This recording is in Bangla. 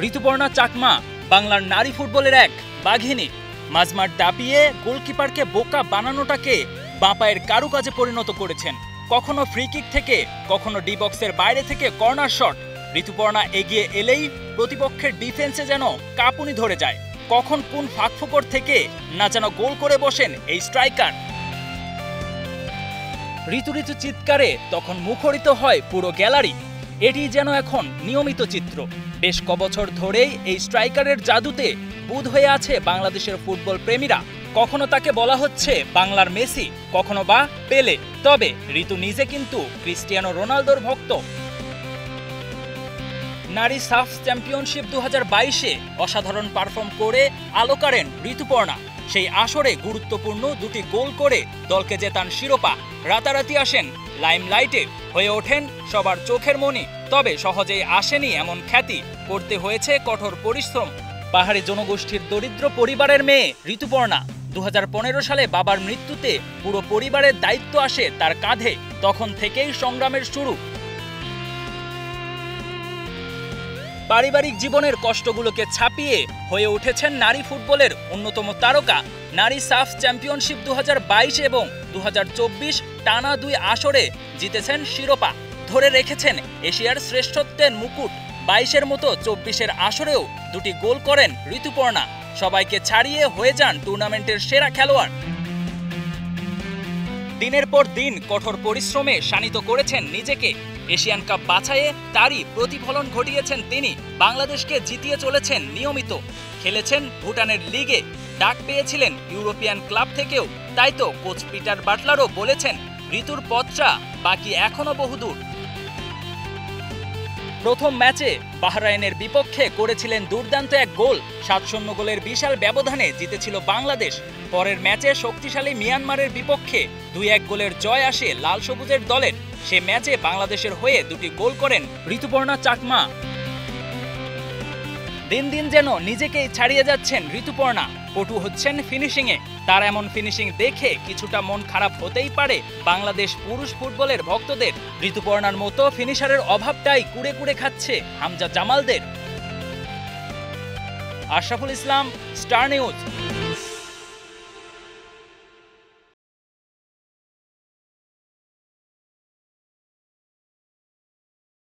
ঋতুপর্ণা চাকমা বাংলার নারী ফুটবলের এক বাঘিনী। মাঝমাঠ দাপিয়ে গোলকিপারকে বোকা বানানোটাকে বাঁ-পায়ের কারুকাজে পরিণত করেছেন। কখনো ফ্রি কিক থেকে, কখনো ডি বক্সের বাইরে থেকে কর্নার শট। ঋতুপর্ণা এগিয়ে এলেই প্রতিপক্ষের ডিফেন্সে যেন কাঁপুনি ধরে যায়। কখন কোন ফাঁকফোকর থেকে না যেন গোল করে বসেন এই স্ট্রাইকার। ঋতু চিৎকারে তখন মুখরিত হয় পুরো গ্যালারি। এটি যেন এখন নিয়মিত চিত্র। বেশ কবছর ধরেই এই স্ট্রাইকারের জাদুতে বুঁদ হয়ে আছে বাংলাদেশের ফুটবল প্রেমীরা। কখনো তাকে বলা হচ্ছে বাংলার মেসি, কখনো বা পেলে। তবে ঋতু নিজে কিন্তু ক্রিস্টিয়ানো রোনালদোর ভক্ত। নারী সাফ চ্যাম্পিয়নশিপ 2022-এ অসাধারণ পারফর্ম করে আলো কাড়েন ঋতুপর্ণা। সেই আসরে গুরুত্বপূর্ণ দুটি গোল করে দলকে জেতান শিরোপা। রাতারাতি আসেন লাইমলাইটে, হয়ে ওঠেন সবার চোখের মণি। তবে সহজেই আসেনি এমন খ্যাতি, করতে হয়েছে কঠোর পরিশ্রম। পাহাড়ি জনগোষ্ঠীর দরিদ্র পরিবারের মেয়ে ঋতুপর্ণা 2015 সালে বাবার মৃত্যুতে পুরো পরিবারের দায়িত্ব আসে তার কাঁধে। তখন থেকেই সংগ্রামের শুরু। পারিবারিক জীবনের কষ্টগুলোকে ছাপিয়ে হয়ে উঠেছেন নারী ফুটবলের অন্যতম তারকা। নারী সাফ চ্যাম্পিয়নশিপ 2022 এবং 2024 টানা 2 আসরে জিতেছেন শিরোপা। ধরে রেখেছেন এশিয়ার শ্রেষ্ঠত্বের মুকুট। 22-এর মতো 24-এর আসরেও দুটি গোল করেন ঋতুপর্ণা। সবাইকে ছাড়িয়ে হয়ে যান টুর্নামেন্টের সেরা খেলোয়াড়। দিনের পর দিন কঠোর পরিশ্রমে শানিত করেছেন নিজেকে। এশিয়ান কাপ বাছাইয়ে তারই প্রতিফলন ঘটিয়েছেন তিনি। বাংলাদেশকে জিতিয়ে চলেছেন নিয়মিত। খেলেছেন ভুটানের লিগে, ডাক পেয়েছিলেন ইউরোপিয়ান ক্লাব থেকেও। তাই তো কোচ পিটার বাটলারও বলেছেন ঋতুর পথটা বাকি এখনো বহুদূর। প্রথম ম্যাচে বাহরাইনের বিপক্ষে করেছিলেন দুর্দান্ত এক গোল। 7-0 গোলের বিশাল ব্যবধানে জিতেছিল বাংলাদেশ। পরের ম্যাচে শক্তিশালী মিয়ানমারের বিপক্ষে 2-1 গোলের জয় আসে লাল সবুজের দলের। সে ম্যাচে বাংলাদেশের হয়ে দুটি গোল করেন ঋতুপর্ণা চাকমা। দিন দিন যেন নিজেকেই ছাড়িয়ে যাচ্ছেন ঋতুপর্ণা। পটু হচ্ছেন ফিনিশিংয়ে। তার এমন ফিনিশিং দেখে কিছুটা মন খারাপ হতেই পারে বাংলাদেশ পুরুষ ফুটবলের ভক্তদের। ঋতুপর্ণার মতো ফিনিশারের অভাবটাই কুড়ে কুড়ে খাচ্ছে হামজা জামালদের। Ashraful Islam, star news.